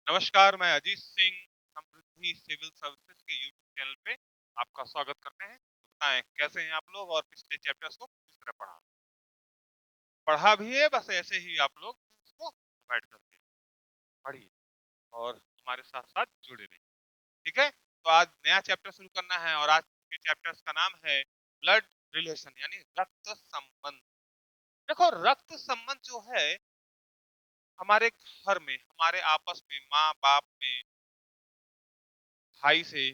नमस्कार, मैं अजीत सिंह समृद्धि civil services के यूट्यूब चैनल पे आपका स्वागत करते हैं। तो बताएं कैसे हैं आप लोग और पिछले चैप्टर्स को किस तरह पढ़ा पढ़ा भी है, बस ऐसे ही आप लोग उसको बैठ करके पढ़िए और हमारे साथ साथ जुड़े रहिए। ठीक है, तो आज नया चैप्टर शुरू करना है और आज के चैप्टर्स का नाम है ब्लड रिलेशन यानी रक्त संबंध। देखो, रक्त संबंध जो है हमारे घर में, हमारे आपस में, माँ बाप में, भाई से,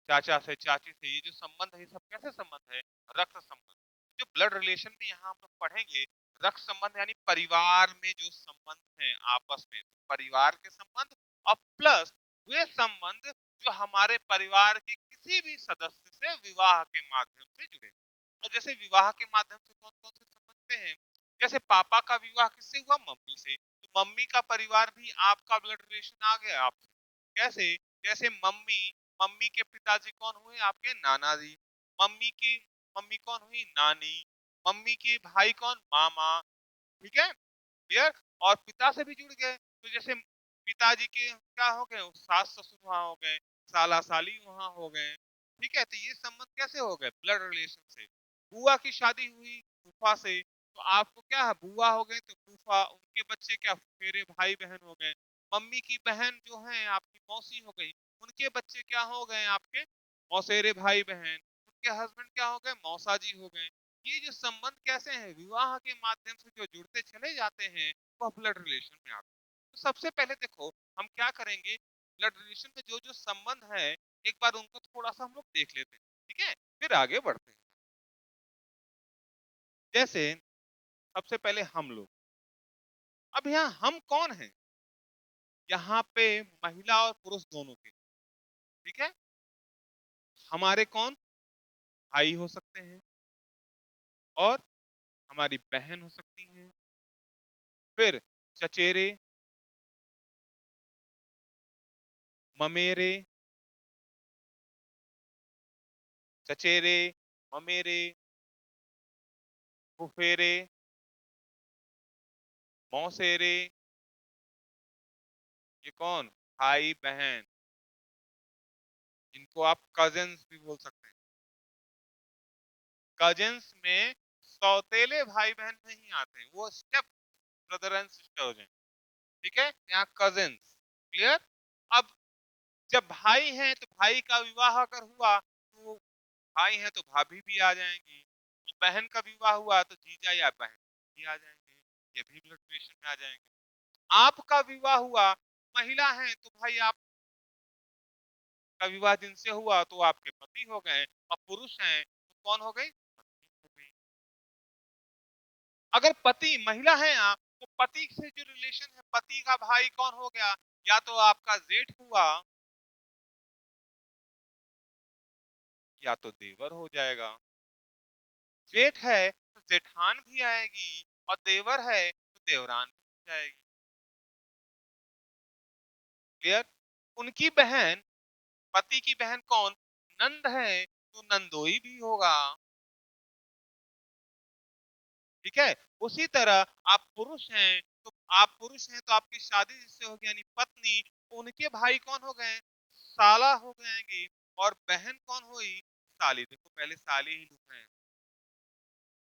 चाचा से, चाची से, ये जो संबंध है ये सब कैसे संबंध है? रक्त संबंध। जो ब्लड रिलेशन में यहाँ हम लोग पढ़ेंगे, रक्त संबंध यानी परिवार में जो संबंध है आपस में, तो परिवार के संबंध और प्लस वे संबंध जो हमारे परिवार के किसी भी सदस्य से विवाह के माध्यम से जुड़े। तो जैसे विवाह के माध्यम से कौन कौन से समझते हैं? जैसे पापा का विवाह किससे हुआ? मम्मी से। तो मम्मी का परिवार भी आपका ब्लड रिलेशन आ गया आपसे। कैसे? जैसे मम्मी मम्मी के पिताजी कौन हुए? आपके नाना जी। मम्मी की मम्मी कौन हुई? नानी। मम्मी के भाई कौन? मामा। ठीक है, क्लियर। और पिता से भी जुड़ गए, तो जैसे पिताजी के क्या हो गए? सास ससुर वहां हो गए, साला साली वहां हो गए। ठीक है, तो ये संबंध कैसे हो गए? ब्लड रिलेशन से। बुआ की शादी हुई फूफा से, तो आपको क्या है? बुआ हो गए तो फूफा, उनके बच्चे क्या? मेरे भाई बहन हो गए। मम्मी की बहन जो है आपकी मौसी हो गई, उनके बच्चे क्या हो गए? आपके मौसेरे भाई बहन। उनके हस्बैंड क्या हो गए? मौसाजी हो गए। ये जो संबंध कैसे हैं? विवाह के माध्यम से जो जुड़ते चले जाते हैं वह ब्लड रिलेशन में आते हैं। तो सबसे पहले देखो, हम क्या करेंगे, ब्लड रिलेशन में जो जो संबंध है एक बार उनको थोड़ा सा हम लोग देख लेते हैं। ठीक है, फिर आगे बढ़ते हैं। जैसे सबसे पहले हम लोग, अब यहाँ हम कौन है? यहाँ पे महिला और पुरुष दोनों के। ठीक है, हमारे कौन? भाई हो सकते हैं और हमारी बहन हो सकती हैं, फिर चचेरे, ममेरे, चचेरे, ममेरे, फुफेरे, मौसेरे, ये कौन? भाई बहन, इनको आप कजिन्स भी बोल सकते हैं। कजिन्स में सौतेले भाई बहन नहीं आते, वो स्टेप ब्रदर एंड सिस्टर्स हैं। ठीक है, यहाँ कजिन्स, क्लियर। अब जब भाई हैं तो भाई का विवाह अगर हुआ तो भाई हैं तो भाभी भी आ जाएंगी। बहन का विवाह हुआ तो जीजा या बहन भी आ जाएंगे, ये भी ब्लड रिलेशन में आ जाएंगे। आपका विवाह हुआ, महिला है तो भाई आप का विवाह जिनसे हुआ तो आपके पति हो गए, और पुरुष हैं तो कौन हो गई? पत्नी हो गई। अगर पति महिला है आप तो पति से जो रिलेशन है, पति का भाई कौन हो गया? या तो आपका जेठ हुआ या तो देवर हो जाएगा। जेठ है तो जेठान भी आएगी, और देवर है तो देवरान भी हो जाएगी। क्लियर। उनकी बहन, पति की बहन कौन? नंद है तो नंदोई भी होगा। ठीक है, उसी तरह आप पुरुष हैं तो आपकी शादी जिससे होगी यानी पत्नी, उनके भाई कौन हो गए? साला हो जाएंगे। और बहन कौन हुई? साली। देखो पहले साली ही लिख रहे हैं,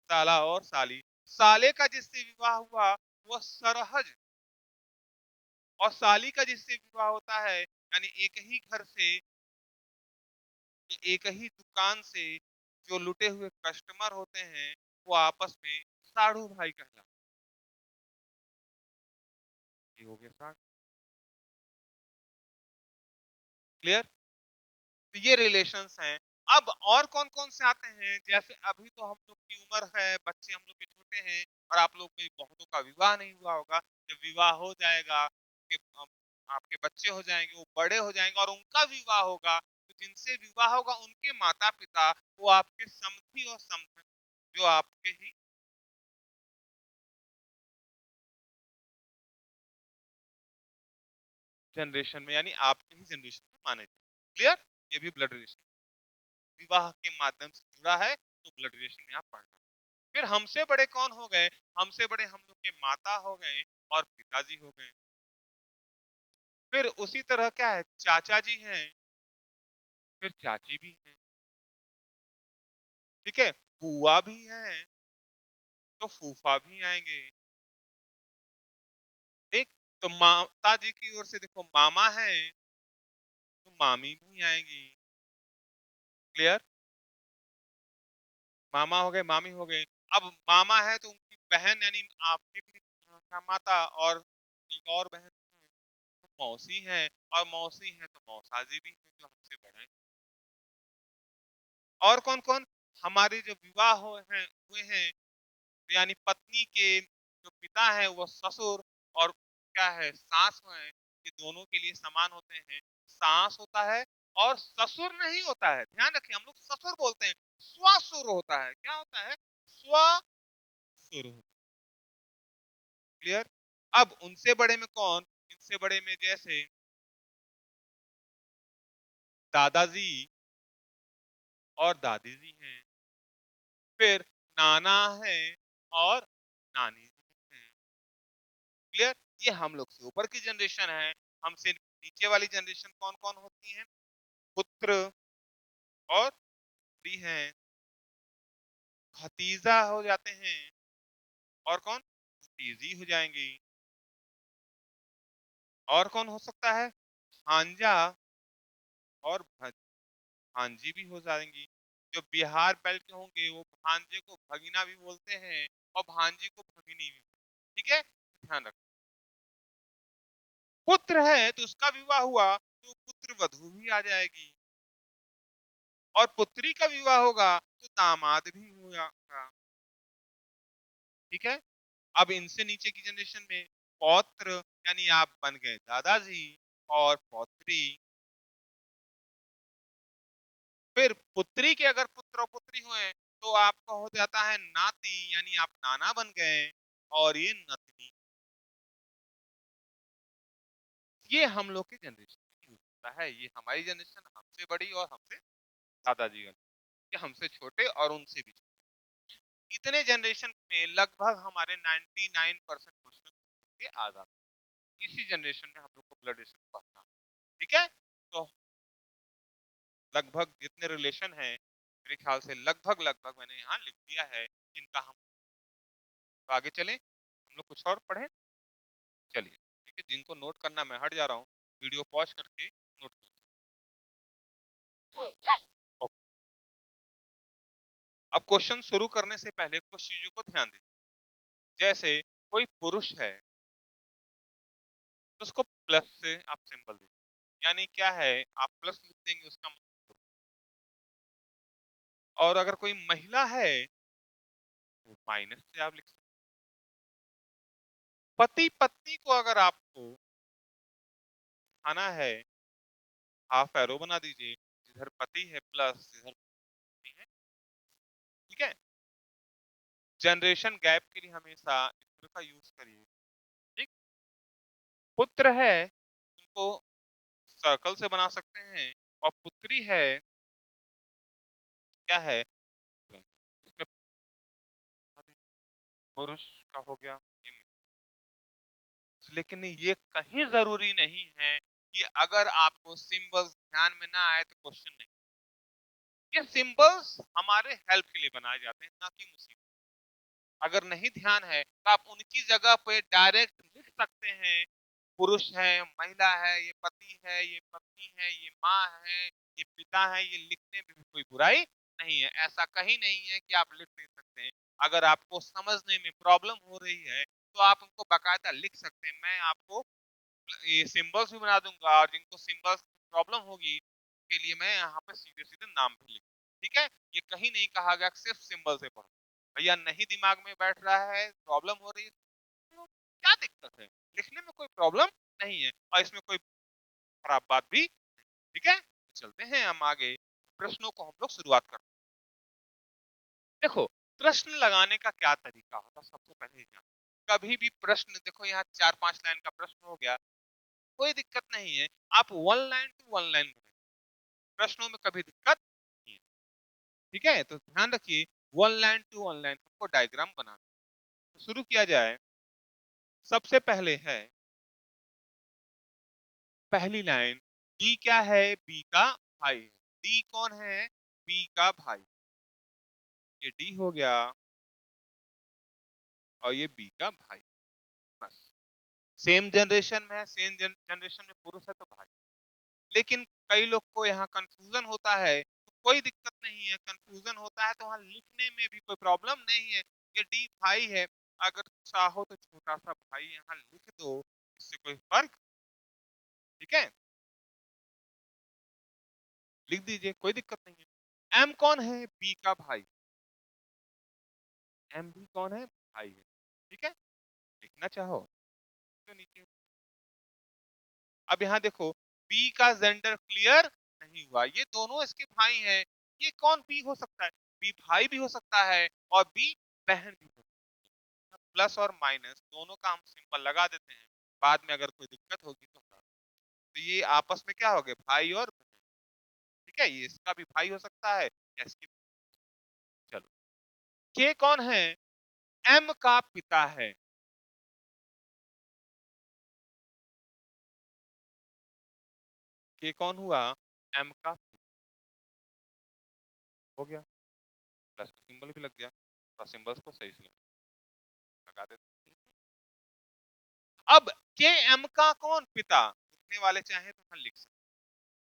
साला और साली। साले का जिससे विवाह हुआ वह सरहज, और साली का जिससे विवाह होता है यानी एक ही घर से, एक ही दुकान से जो लुटे हुए कस्टमर होते हैं वो आपस में साढ़ू भाई कहलाते हैं। ये हो गया साढ़। क्लियर। तो ये रिलेशंस हैं। अब और कौन कौन से आते हैं? जैसे अभी तो हम लोग की उम्र है, बच्चे हम लोग के छोटे हैं, और आप लोग में बहुतों का विवाह नहीं हुआ होगा। जब विवाह हो जाएगा, आपके बच्चे हो जाएंगे, वो बड़े हो जाएंगे और उनका विवाह होगा, तो जिनसे विवाह होगा उनके माता पिता वो आपके समधी और समधन, जो आपके ही जनरेशन में यानी आपके ही जनरेशन में माने जाते। क्लियर। ये भी ब्लड रिलेशन विवाह के माध्यम से जुड़ा है, तो ब्लड रिलेशन में आप पढ़ना। फिर हमसे बड़े कौन हो गए? हमसे बड़े हम लोग के माता हो गए और पिताजी हो गए। फिर उसी तरह क्या है, चाचा जी हैं, फिर चाची भी हैं, ठीक है, बुआ भी हैं, तो फूफा भी आएंगे। ठीक, तो माता जी की ओर से देखो मामा है, तो मामी भी आएंगी। क्लियर? मामा हो गए, मामी हो गए। अब मामा है तो उनकी बहन यानी आपकी भी माता, और एक और बहन है, तो मौसी है, और मौसी है तो मौसाजी भी है जो हमसे बड़े हैं। और कौन कौन? हमारे जो विवाह हुए हैं, यानी पत्नी के जो पिता है वो ससुर, और क्या है, सास है, ये दोनों के लिए समान होते हैं। सास होता है और ससुर नहीं होता है, ध्यान रखिए, हम लोग ससुर बोलते हैं, स्वसुर होता है। क्या होता है? स्वसुर होता है। क्लियर? अब उनसे बड़े में कौन? इनसे बड़े में जैसे दादाजी और दादी जी हैं, फिर नाना है और नानी जी हैं। क्लियर? ये हम लोग से ऊपर की जनरेशन है। हमसे नीचे वाली जनरेशन कौन कौन होती है? पुत्र और पुत्री हैं, भतीजा हो जाते हैं, और कौन? भतीजी हो जाएंगी। और कौन हो सकता है? भांजा और भांजी भी हो जाएंगी। जो बिहार बेल्ट के होंगे वो भांजे को भगीना भी बोलते हैं, और भांजी को भगिनी भी। ठीक है, ध्यान रखो। पुत्र है तो उसका विवाह हुआ तो पुत्र वधू भी आ जाएगी, और पुत्री का विवाह होगा तो दामाद भी होगा। ठीक है, अब इनसे नीचे की जनरेशन में पौत्र, यानी आप बन गए दादाजी, और पौत्री। फिर पुत्री के अगर पुत्र और पुत्री हुए तो आपका हो जाता है नाती, यानी आप नाना बन गए, और ये नतनी। ये हम लोग की जनरेशन में यूज होता है। ये हमारी जनरेशन हमसे बड़ी और हमसे दादाजी का, ये हमसे छोटे और उनसे भी छोटे। इतने जनरेशन में लगभग हमारे 99% क्वेश्चन के आ जाते हैं। इसी जनरेशन में हम लोग को ब्लड रिलेशन पढ़ना। ठीक है, तो लगभग जितने रिलेशन है मेरे ख्याल से लगभग लगभग मैंने यहाँ लिख दिया है इनका। हम तो आगे चलें, हम लोग कुछ और पढ़ें। चलिए ठीक है, जिनको नोट करना मैं हट जा रहा हूँ, वीडियो पॉज करके नोट करो। अब क्वेश्चन शुरू करने से पहले कुछ चीजों को ध्यान दीजिए। जैसे कोई पुरुष है तो उसको प्लस से आप सिंबल दीजिए, यानी क्या है, आप प्लस लिख देंगे उसका मतलब। और अगर कोई महिला है तो माइनस से आप लिख सकते हैं। पति पत्नी को अगर आपको आना है, हाफ एरो बना दीजिए, जिधर पति है प्लस, जिधर पत्नी है। ठीक है, जनरेशन गैप के लिए हमेशा इस का यूज करिए। ठीक, पुत्र है उनको सर्कल से बना सकते हैं, और पुत्री है क्या है, इसमें पुरुष का हो गया। लेकिन ये कहीं जरूरी नहीं है कि अगर आपको सिंबल्स ध्यान में ना आए तो क्वेश्चन नहीं। ये सिंबल्स हमारे हेल्प के लिए बनाए जाते हैं, ना कि मुसीबत। अगर नहीं ध्यान है तो आप उनकी जगह पे डायरेक्ट लिख सकते हैं। पुरुष है, महिला है, ये पति है, ये पत्नी है, ये माँ है, ये पिता है, ये लिखने में भी कोई बुराई नहीं है। ऐसा कहीं नहीं है कि आप लिख नहीं सकते हैं। अगर आपको समझने में प्रॉब्लम हो रही है तो आप उनको बाकायदा लिख सकते हैं। मैं आपको ये सिंबल्स भी बना दूंगा, और जिनको सिंबल्स प्रॉब्लम होगी के लिए मैं यहाँ पे सीधे सीधे नाम भी लिख। ठीक है, ये कहीं नहीं कहा गया सिर्फ सिंबल से पढ़ो। भैया नहीं दिमाग में बैठ रहा है, प्रॉब्लम हो रही है, तो क्या दिक्कत है, लिखने में कोई प्रॉब्लम नहीं है, और इसमें कोई खराब बात भी। ठीक है, चलते हैं हम आगे, प्रश्नों को हम लोग शुरुआत करते हैं। देखो, प्रश्न लगाने का क्या तरीका होता है, सबसे पहले कभी भी प्रश्न, देखो यहाँ 4-5 लाइन का प्रश्न हो गया, कोई दिक्कत नहीं है, आप 1 लाइन टू 1 लाइन प्रश्नों में कभी दिक्कत नहीं है। ठीक है, तो ध्यान रखिए 1 लाइन टू 1 लाइन हमको डायग्राम बनाना। तो शुरू किया जाए। सबसे पहले है पहली लाइन, डी क्या है? बी का भाई है। डी कौन है? बी का भाई। ये डी हो गया और ये बी का भाई। बस सेम जनरेशन में है, सेम जनरेशन में पुरुष है तो भाई। लेकिन कई लोग को यहाँ कंफ्यूजन होता है, तो कोई दिक्कत नहीं है। कंफ्यूजन होता है तो वहां लिखने में भी कोई प्रॉब्लम नहीं है। ये डी भाई है, अगर चाहो तो छोटा सा भाई यहाँ लिख दो, इससे कोई फर्क, ठीक है, लिख दीजिए, कोई दिक्कत नहीं है। एम कौन है? बी का भाई। एम भी कौन है? भाई है। ठीक है, लिखना चाहो तो नीचे। अब यहाँ देखो, बी का जेंडर क्लियर नहीं हुआ, ये दोनों इसके भाई हैं। ये कौन बी हो सकता है? बी भाई भी हो सकता है और बी बहन भी हो सकता है। प्लस और माइनस दोनों का हम सिंबल लगा देते हैं, बाद में अगर कोई दिक्कत होगी तो ये आपस में क्या हो गए? भाई और बहन। ठीक है, ये इसका भी भाई हो सकता है या इसकी। चलो, के कौन है? एम का पिता है। के कौन हुआ? एम का हो गया, प्लस का सिंबल भी लग गया, तो सिंबल्स को सही से लगा देते हैं। अब के एम का कौन पिता? लिखने वाले चाहे तो हम लिख सकते,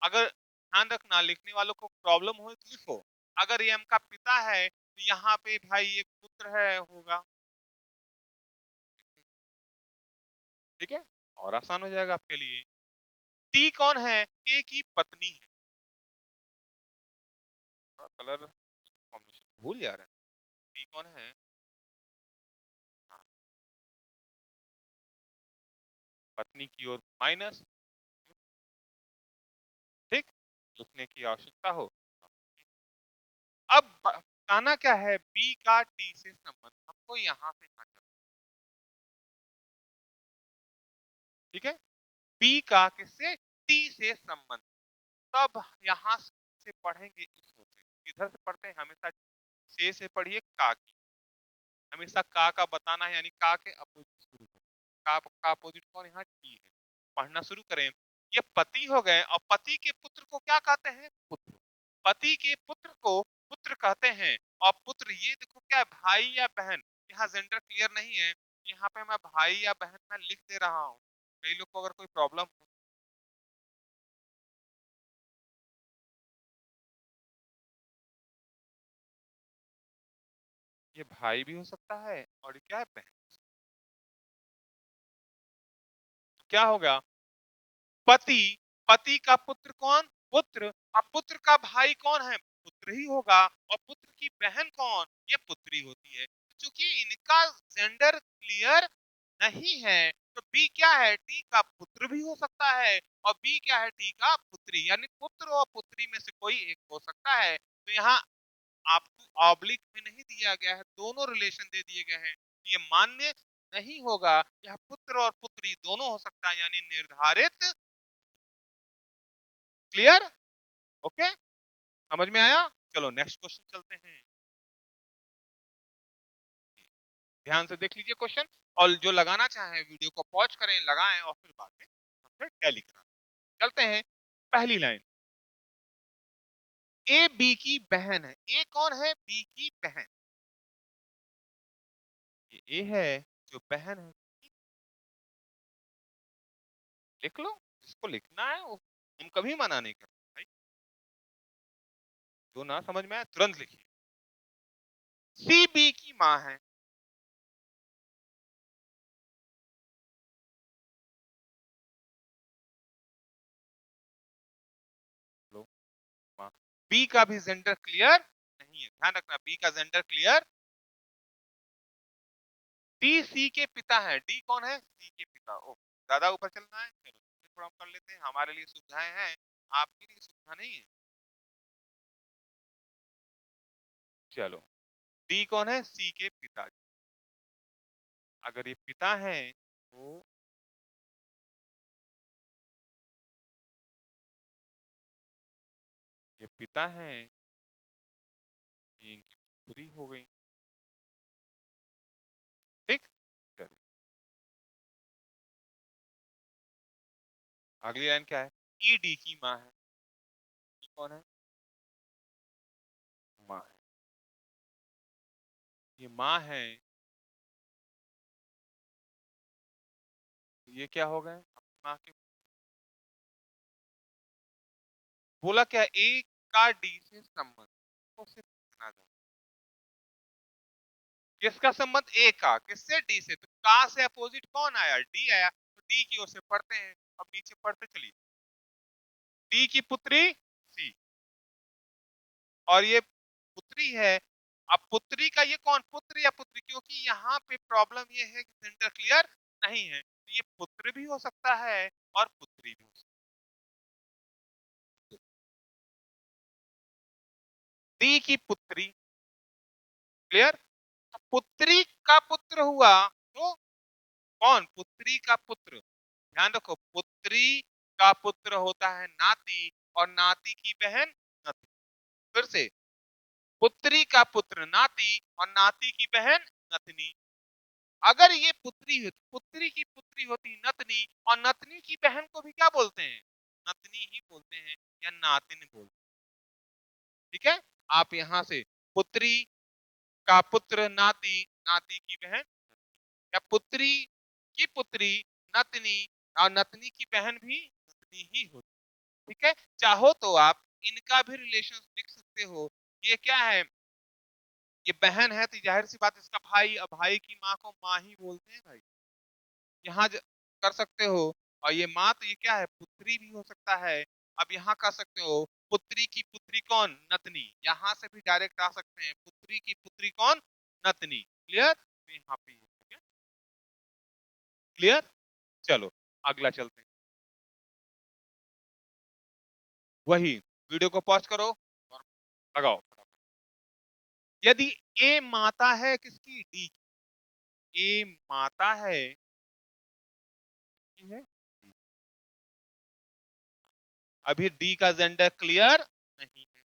अगर ध्यान रखना लिखने वालों को प्रॉब्लम हो तो लिखो। अगर ये एम का पिता है तो यहाँ पे भाई ये पुत्र है होगा। ठीक है, और आसान हो जाएगा आपके लिए। टी कौन है? के की पत्नी है। कलर कॉम्बिनेशन भूल जा रहे हैं। टी कौन है? हाँ, पत्नी की ओर माइनस। ठीक, लिखने की आवश्यकता हो। अब बताना क्या है? बी का टी से संबंध हमको यहाँ पे ना करना। ठीक है, बी का किससे? टी से संबंध। तब यहाँ से पढ़ेंगे इस से, इधर से पढ़ते हैं हमेशा से पढ़िए का की। हमेशा का बताना है, यानी का के अपोजिट शुरू करें। का अपोजिट कौन? यहाँ टी है। पढ़ना शुरू करें। ये पति हो गए, और पति के पुत्र को क्या कहते हैं? पुत्र। पति के पुत्र को पुत्र कहते हैं। और पुत्र ये देखो क्या है, भाई या बहन? यहाँ जेंडर क्लियर नहीं है, यहाँ पे मैं भाई या बहन में लिख दे रहा हूँ। कई लोग को अगर कोई प्रॉब्लम हो, ये भाई भी हो सकता है और ये क्या है? बहन। क्या होगा? पति, पति का पुत्र कौन? पुत्र। अब पुत्र का भाई कौन है? पुत्र ही होगा। और पुत्र की बहन कौन? ये पुत्री होती है। क्योंकि इनका जेंडर क्लियर नहीं है, तो बी क्या है? टी का पुत्र भी हो सकता है, और बी क्या है? टी का पुत्री, यानी पुत्र और पुत्री में से कोई एक हो सकता है। तो यहाँ आपको ऑब्लिक में नहीं दिया गया है, दोनों रिलेशन दे दिए गए हैं। ये मान्य नहीं होगा, यह पुत्र और पुत्री दोनों हो सकता है, यानी निर्धारित। क्लियर? ओके, समझ में आया? चलो नेक्स्ट क्वेश्चन चलते हैं। ध्यान से देख लीजिए क्वेश्चन, और जो लगाना चाहे वीडियो को पॉज करें, लगाएं, और फिर बाद में हमसे टैली करा। चलते हैं, पहली लाइन, ए बी की बहन है। ए कौन है? बी की बहन। ये ए है, जो बहन है। लिख लो, जिसको लिखना है वो, हम कभी मना नहीं करते भाई। जो ना समझ में आए तुरंत लिखिए। सी बी की माँ है। लो, माँ। बी का भी जेंडर क्लियर नहीं है, ध्यान रखना, बी का जेंडर क्लियर। डी सी के पिता है। डी कौन है? सी के पिता। ओ, ज्यादा ऊपर चलना है, चलो थोड़ा हम कर लेते हैं, हमारे लिए सुविधाएं हैं, आपके लिए सुविधा नहीं है। चलो, डी कौन है? सी के पिता। अगर ये पिता है तो ये पिता है, ये इनकी पुत्री हो गई। ठीक, चलो अगली लाइन क्या है? ई डी की माँ है। ई कौन है? माँ है। ये माँ है, ये क्या हो गए अपनी माँ के? बोला क्या? ए का डी से संबंध, तो सिर्फ इतना जानो। किसका संबंध? ए का। किससे? डी से। तो का से अपोजिट कौन आया? डी आया। तो डी की ओर से पढ़ते हैं। अब नीचे पढ़ते चलिए। डी की पुत्री सी, और ये पुत्री है। अब पुत्री का ये कौन? पुत्र या पुत्री? क्योंकि यहाँ पे प्रॉब्लम ये है कि जेंडर क्लियर नहीं है, तो ये पुत्र भी हो सकता है और पुत्री भी हो सकता है। डी की पुत्री, क्लियर? तो पुत्री का पुत्र हुआ तो कौन? पुत्री का पुत्र। ध्यान रखो, पुत्री का पुत्र होता है नाती, और नाती की बहन नतनी। फिर से, पुत्री का पुत्र नाती और नाती की बहन नतनी। अगर ये पुत्री है तो पुत्री की पुत्री होती नतनी, और नतनी की बहन को भी क्या बोलते हैं? नतनी ही बोलते हैं, या नातिन बोलते हैं। ठीक है? आप यहां से पुत्री का पुत्र नाती, नाती की बहन, या पुत्री की पुत्री नतनी, और नतनी की बहन भी नतनी ही होती। ठीक है? चाहो तो आप इनका भी रिलेशन लिख सकते हो। ये क्या है? ये बहन है तो जाहिर सी बात इसका भाई, अब भाई की माँ को माँ ही बोलते हैं भाई। यहाँ कर सकते हो। और ये माँ तो ये क्या है? पुत्री भी हो सकता है। अब यहाँ कर सकते हो पुत्री की पुत्री कौन? नतनी। यहाँ से भी डायरेक्ट आ सकते हैं, पुत्री की पुत्री कौन? नतनी। क्लियर? तो यहाँ पे क्लियर। चलो अगला चलते हैं। वही वीडियो को पॉज करो और लगाओ। यदि ए माता है किसकी? डी। ए माता है, है? अभी डी का जेंडर क्लियर नहीं है।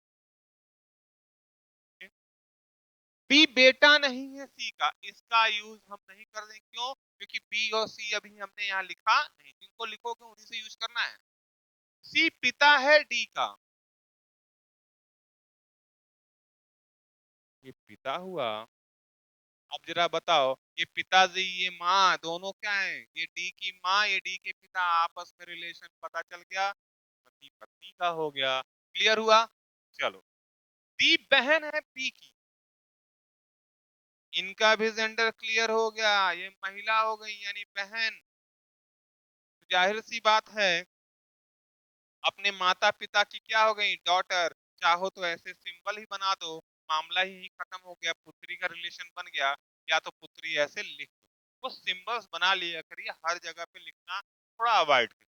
बी बेटा नहीं है सी का, इसका यूज हम नहीं कर रहे। क्यों? क्योंकि बी और सी अभी हमने यहाँ लिखा नहीं। जिनको लिखोगे उन्हीं से यूज करना है। सी पिता है डी का, ये पिता हुआ। अब जरा बताओ, ये पिताजी ये माँ दोनों क्या है? ये डी की माँ, ये डी के पिता, आपस में रिलेशन पता चल गया, पति पत्नी का हो गया। क्लियर हुआ? चलो, डी बहन है पी की, इनका भी जेंडर क्लियर हो गया। ये महिला हो गई यानी बहन। जाहिर सी बात है अपने माता पिता की क्या हो गई? डॉटर। चाहो तो ऐसे सिंबल ही बना दो, मामला ही खत्म हो गया, पुत्री का रिलेशन बन गया। या तो पुत्री ऐसे लिख दो। वो सिंबल्स बना लिया करिए, हर जगह पे लिखना थोड़ा अवॉइड करिए,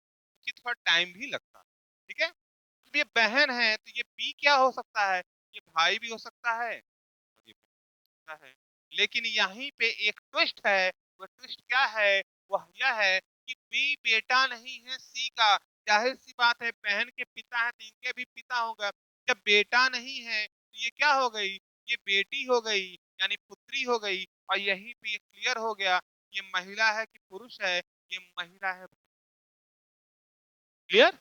क्योंकि थोड़ा टाइम भी लगता है। ठीक है? तो ये बहन है तो ये बी क्या हो सकता है? ये भाई भी हो सकता है, और ये सकता है। लेकिन यहीं पे एक ट्विस्ट है। वो ट्विस्ट क्या है? वह यह है कि बी बेटा नहीं है सी का। जाहिर सी बात है, बहन के पिता है तो इनके भी पिता होगा। जब बेटा नहीं है तो ये क्या हो गई? ये बेटी हो गई, यानी पुत्री हो गई। और यहीं पे ये क्लियर हो गया, ये महिला है कि पुरुष है? ये महिला है। क्लियर?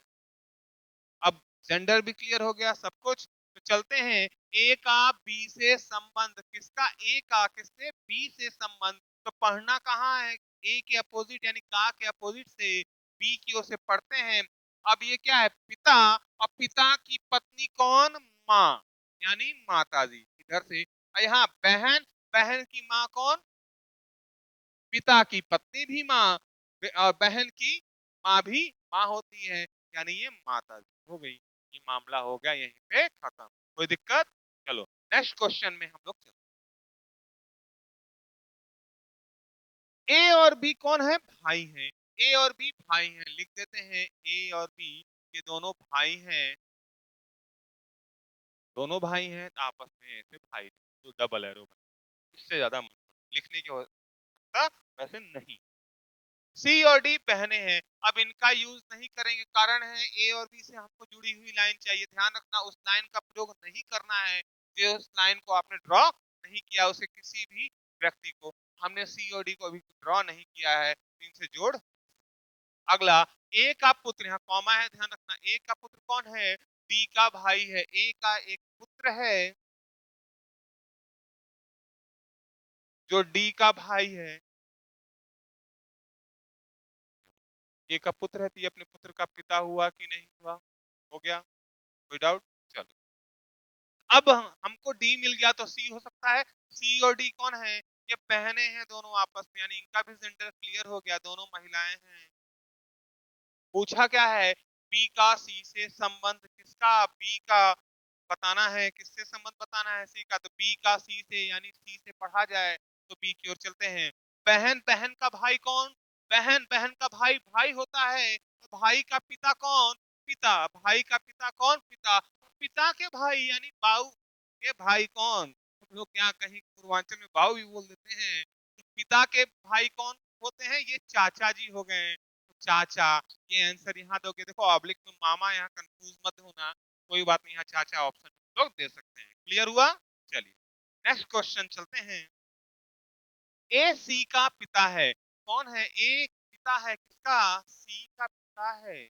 अब जेंडर भी क्लियर हो गया, सब कुछ। तो चलते हैं, ए का बी से संबंध। किसका? ए का किससे? बी से संबंध। तो पढ़ना कहाँ है? ए के अपोजिट यानी का के अपोजिट से बी की ओर से पढ़ते हैं। अब ये क्या है? पिता। और पिता की पत्नी कौन? माँ, यानी माता जी इधर से। और यहाँ बहन, बहन की माँ कौन? पिता की पत्नी भी माँ, और बहन की माँ भी माँ होती है, यानी ये माता हो गई। ये मामला हो गया यहीं पे खत्म। कोई दिक्कत? चलो नेक्स्ट क्वेश्चन में हम लोग चलते हैं। ए और बी कौन है? भाई हैं। ए और बी भाई हैं, लिख देते हैं ए और बी ये दोनों भाई हैं। दोनों भाई हैं तो आपस में ऐसे भाई, तो डबल एरो इससे ज्यादा लिखने की आवश्यकता वैसे नहीं। सी और डी बहने हैं। अब इनका यूज नहीं करेंगे, कारण है ए और बी से हमको जुड़ी हुई लाइन चाहिए। ध्यान रखना, उस लाइन का प्रयोग नहीं करना है जो उस लाइन को आपने ड्रॉ नहीं किया, उसे किसी भी व्यक्ति को। हमने सी और डी को अभी ड्रॉ नहीं किया है, इनसे जोड़ अगला, ए का पुत्र, यहाँ कॉमा है ध्यान रखना, ए का पुत्र कौन है? डी का भाई है। ए का एक पुत्र है जो डी का भाई है। ए का पुत्र है तो ये अपने पुत्र का पिता हुआ कि नहीं हुआ? हो गया, कोई डाउट? चलो, अब हमको डी मिल गया तो सी हो सकता है। सी और डी कौन है? ये बहनें हैं दोनों आपस में, यानी इनका भी जेंडर क्लियर हो गया, दोनों महिलाएं हैं। पूछा क्या है? बी का सी से संबंध, किसका? बी का बताना है, किससे संबंध बताना है? सी का। तो बी का सी से, यानी सी से पढ़ा जाए तो बी की ओर चलते हैं। बहन, बहन का भाई कौन? बहन, बहन का भाई भाई होता है, तो भाई का पिता कौन? पिता। भाई का पिता कौन? पिता। पिता के भाई यानी बाऊ के भाई कौन? हम लोग क्या कहीं पूर्वांचल में बाऊ भी बोल देते हैं। तो पिता के भाई कौन होते हैं? ये चाचा जी हो गए, चाचा। ये आंसर यहाँ दोगे, देखो ऑब्लिक में मामा, यहाँ कंफ्यूज मत होना, कोई बात नहीं, यहाँ चाचा ऑप्शन लोग दे सकते हैं। क्लियर हुआ? चलिए नेक्स्ट क्वेश्चन चलते हैं। ए सी का पिता है, कौन है? ए पिता है किसका? सी का पिता है।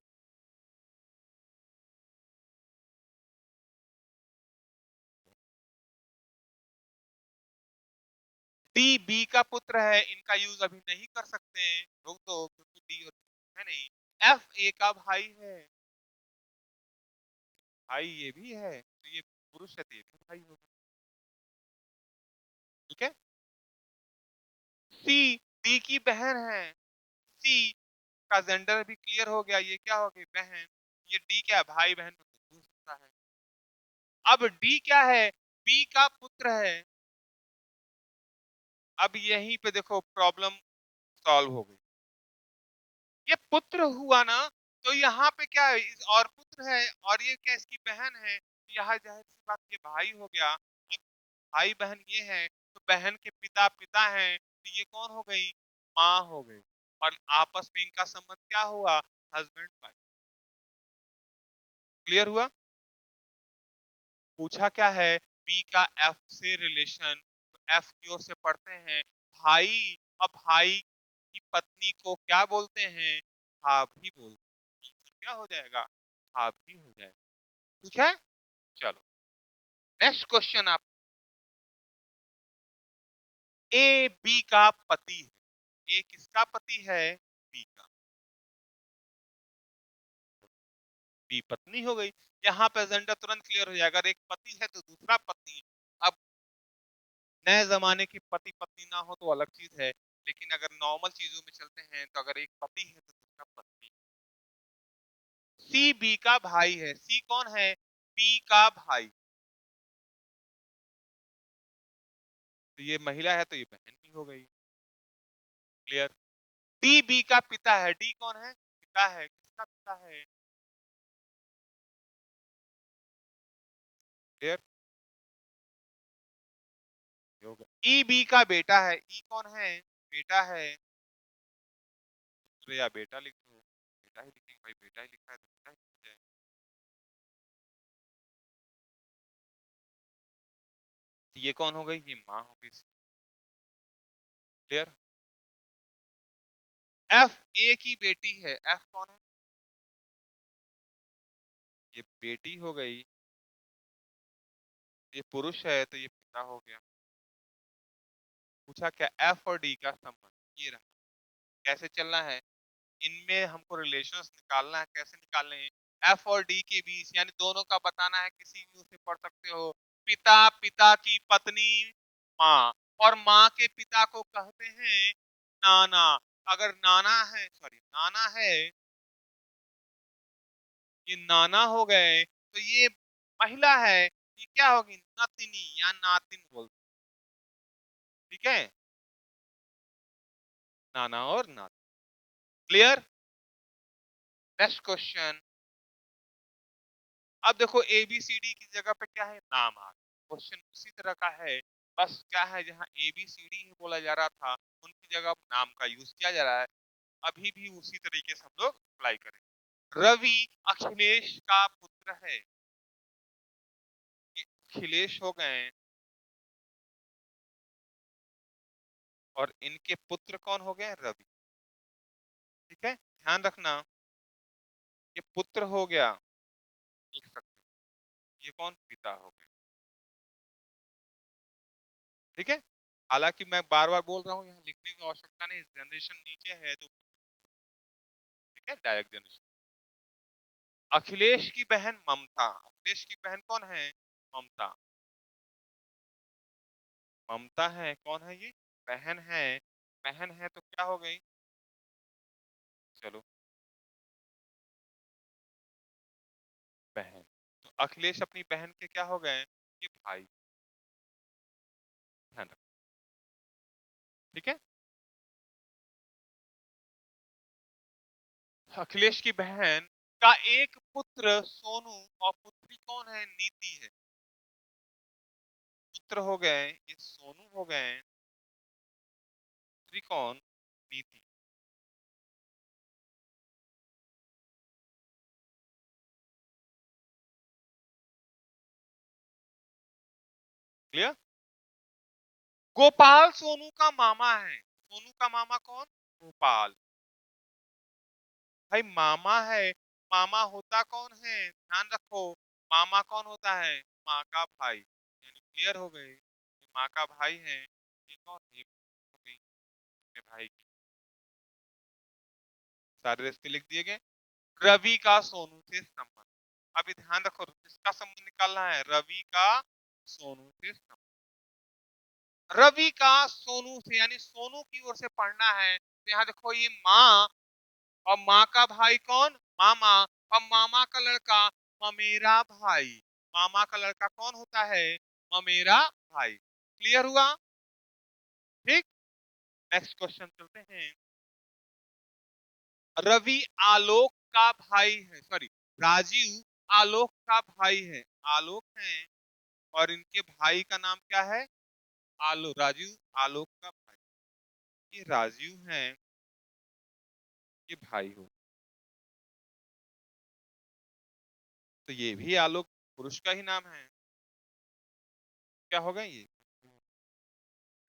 डी बी का पुत्र है, इनका यूज अभी नहीं कर सकते हैं, रोक दो, क्योंकि डी और है नहीं। एफ ए का भाई है, भाई ये भी है, तो ये पुरुष है तो ये भी भाई होगा। ठीक है। सी डी की बहन है। सी का जेंडर भी क्लियर हो गया, ये क्या हो गई? बहन। ये डी क्या है? भाई बहन में कुछ हो सकता है। अब डी क्या है? बी का पुत्र है। अब यहीं पे देखो प्रॉब्लम सॉल्व हो गई। ये पुत्र हुआ ना, तो यहाँ पे क्या है? और पुत्र है, और ये क्या इसकी बहन है, तो यहाँ जाहिर सी बात ये भाई हो गया। अब भाई बहन ये है, तो बहन के पिता पिता हैं, तो ये कौन हो गई? माँ हो गई। और आपस में इनका संबंध क्या हुआ? Husband wife. क्लियर हुआ? पूछा क्या है? बी का एफ से रिलेशन, तो एफ की ओर से पढ़ते हैं भाई। अब भाई की पत्नी को क्या बोलते हैं? भाभी बोलते हैं। तो क्या हो जाएगा? भाभी हो जाएगा। ठीक है। चलो नेक्स्ट क्वेश्चन आप। ए बी का पति है। ए किसका पति है? बी का। बी पत्नी हो गई। यहाँ पे जेंडर तुरंत क्लियर हो जाएगा, अगर एक पति है तो दूसरा पत्नी। अब नए जमाने की पति पत्नी ना हो तो अलग चीज है, लेकिन अगर नॉर्मल चीजों में चलते हैं तो अगर एक पति है तो दूसरा पत्नी। सी बी का भाई है। सी कौन है? बी का भाई। तो ये महिला है तो ये बहन भी हो गई। क्लियर? डी बी का पिता है। डी कौन है? पिता है, किसका पिता है? क्लियर? ई बी का बेटा है। ई कौन है? बेटा है। तो या बेटा लिख दो, बेटा ही लिखेंगे भाई, बेटा ही लिखा है तो बेटा ही लिखा है। तो ये कौन हो गई? ये माँ हो गई। क्लियर? एफ ए की बेटी है। एफ कौन है? ये बेटी हो गई। ये पुरुष है तो ये पिता हो गया। पूछा क्या? एफ और डी का संबंध ये रहा। कैसे चलना है? इनमें हमको रिलेशंस निकालना है। कैसे निकालने हैं? एफ और डी के बीच, यानी दोनों का बताना है, किसी भी उसे पढ़ सकते हो। पिता, पिता की पत्नी, माँ। और माँ के पिता को कहते हैं नाना। अगर नाना है, सॉरी नाना है, ये नाना हो गए, तो ये महिला है, ये क्या होगी? नतिनी या नातिन बोलते हैं। ठीक है, नाना और नातिन। क्लियर? Next question. अब देखो ए बी सी डी की जगह पे क्या है? नाम आ गया। क्वेश्चन उसी तरह का है, बस क्या है, जहाँ ए बी सी डी बोला जा रहा था उनकी जगह नाम का यूज किया जा रहा है। अभी भी उसी तरीके से हम लोग अप्लाई करें। रवि अखिलेश का पुत्र है। ये अखिलेश हो गए, और इनके पुत्र कौन हो गए? रवि। ठीक है। ध्यान रखना, ये पुत्र हो गया, लिख सकते हो। ये कौन? पिता हो गया। ठीक है, हालांकि मैं बार बार बोल रहा हूँ, यहाँ लिखने की आवश्यकता नहीं, जनरेशन नीचे है तो ठीक है, डायरेक्ट जनरेशन। अखिलेश की बहन ममता, अखिलेश की बहन कौन है? ममता। ममता है, कौन है ये? बहन है। बहन है तो क्या हो गई? चलो, बहन। तो अखिलेश अपनी बहन के क्या हो गए? ये भाई। ध्यान रखो। ठीक है, अखिलेश की बहन का एक पुत्र सोनू और पुत्री कौन है? नीति है। पुत्र हो गए ये सोनू हो गए, पुत्री कौन? नीति। क्लियर? गोपाल सोनू का मामा है। सोनू का मामा कौन? गोपाल। भाई मामा है, मामा होता कौन है? ध्यान रखो, मामा कौन होता है? माँ का भाई। यानी क्लियर हो गए, ये माँ का भाई है, ये कौन? ये हो गई अपने भाई की। सारे रिश्ते लिख दिए गए। रवि का सोनू से संबंध। अभी ध्यान रखो, किसका संबंध निकालना है? रवि का सोनू से संबंध। रवि का सोनू से, यानी सोनू की ओर से पढ़ना है तो यहाँ देखो, ये माँ और माँ का भाई कौन? मामा। और मामा का लड़का ममेरा भाई। मामा का लड़का कौन होता है? ममेरा भाई। क्लियर हुआ? ठीक, नेक्स्ट क्वेश्चन चलते हैं। रवि आलोक का भाई है, सॉरी, राजीव आलोक का भाई है। आलोक है और इनके भाई का नाम क्या है? आलोक। राजीव आलोक का भाई, ये राजीव है, ये भाई हो, तो ये भी आलोक पुरुष का ही नाम है। क्या होगा ये?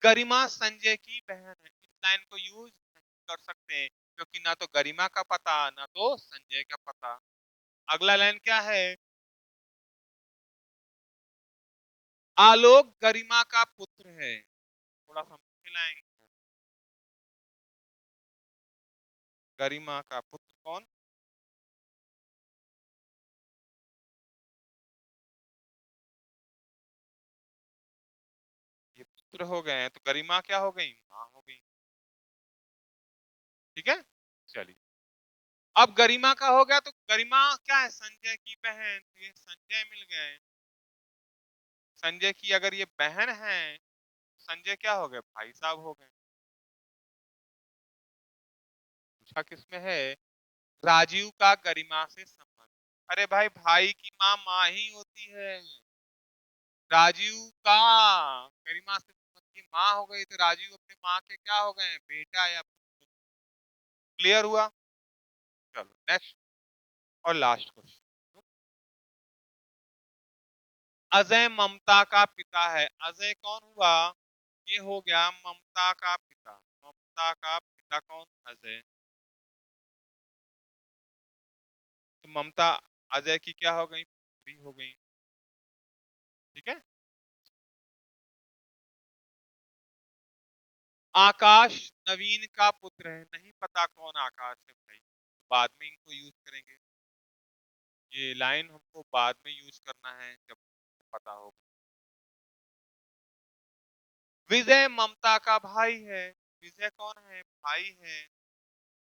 गरिमा संजय की बहन है। इस लाइन को यूज नहीं कर सकते क्योंकि ना तो गरिमा का पता ना तो संजय का पता। अगला लाइन क्या है? आलोक गरिमा का पुत्र है। थोड़ा समझ लाएंगे, गरिमा का पुत्र कौन? ये पुत्र हो गए हैं तो गरिमा क्या हो गई? माँ हो गई। ठीक है, चलिए। अब गरिमा का हो गया तो गरिमा क्या है? संजय की बहन, तो ये संजय मिल गए। संजय की अगर ये बहन है, संजय क्या हो गए? भाई साहब हो गए। पूछा किसमें है? राजीव का गरिमा से संबंध। अरे भाई, भाई की माँ माँ ही होती है। राजीव का गरिमा से संबंध की माँ हो गई तो राजीव अपनी माँ के क्या हो गए? बेटा या पुत्र। क्लियर हुआ? चलो नेक्स्ट और लास्ट क्वेश्चन। अजय ममता का पिता है। अजय कौन हुआ? ये हो गया ममता का पिता। ममता का पिता कौन? अजय। तो ममता अजय की क्या हो गई? पुत्री हो गई। ठीक है, आकाश नवीन का पुत्र है। नहीं पता कौन आकाश है भाई, बाद में इनको यूज करेंगे। ये लाइन हमको बाद में यूज करना है जब पता होगा। विजय ममता का भाई है। विजय कौन है? भाई है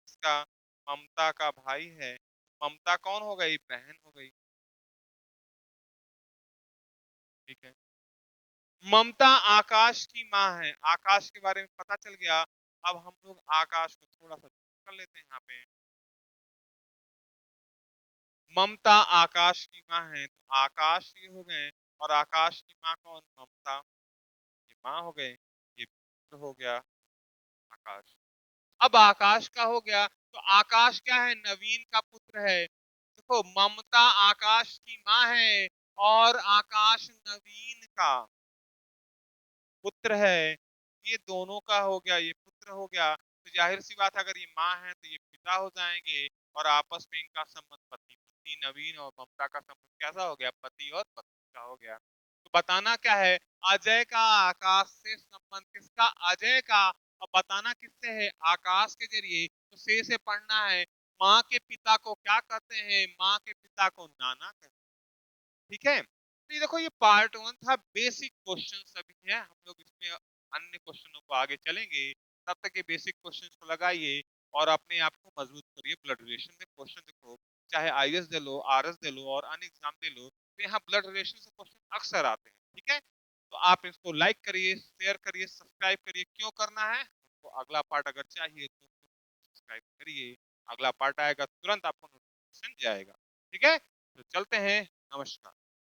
इसका, ममता का भाई है। ममता कौन हो गई? बहन हो गई। ठीक है, ममता आकाश की माँ है। आकाश के बारे में पता चल गया। अब हम लोग आकाश को थोड़ा सा कर लेते हैं यहाँ पे। ममता आकाश की माँ है तो आकाश ये हो गए, और आकाश की माँ कौन? ममता। ये माँ हो गए, ये पुत्र हो गया आकाश। अब आकाश का हो गया तो आकाश क्या है? नवीन का पुत्र है। देखो, ममता आकाश की माँ है और आकाश नवीन का पुत्र है। ये दोनों का हो गया, ये पुत्र हो गया। तो जाहिर सी बात है, अगर ये माँ है तो ये पिता हो जाएंगे, और आपस में इनका संबंध पति पत्नी, नवीन और ममता का संबंध कैसा हो गया, पति और पत्नी का हो गया। तो बताना क्या है, अजय का आकाश से संबंध, किसका, अजय का। और बताना किससे है, आकाश के जरिए। तो से पढ़ना है, माँ के पिता को क्या कहते हैं, माँ के पिता को नाना कहते हैं। ठीक है, तो ये देखो, ये पार्ट 1 था, बेसिक क्वेश्चन सभी हैं, हम लोग इसमें अन्य क्वेश्चनों को आगे चलेंगे। तब तक ये बेसिक क्वेश्चन को लगाइए और अपने आप को मजबूत करिए। ब्लड रिलेशन में क्वेश्चन देखो, चाहे आईएएस दे लो, आरएस दे लो और अन्य एग्जाम दे लो, तो यहाँ ब्लड रिलेशन से क्वेश्चन अक्सर आते हैं। ठीक है, तो आप इसको लाइक करिए, शेयर करिए, सब्सक्राइब करिए। क्यों करना है, तो अगला पार्ट अगर चाहिए तो सब्सक्राइब करिए, अगला पार्ट आएगा तुरंत आपको नोटिफिकेशन जाएगा। ठीक है, तो चलते हैं, नमस्कार।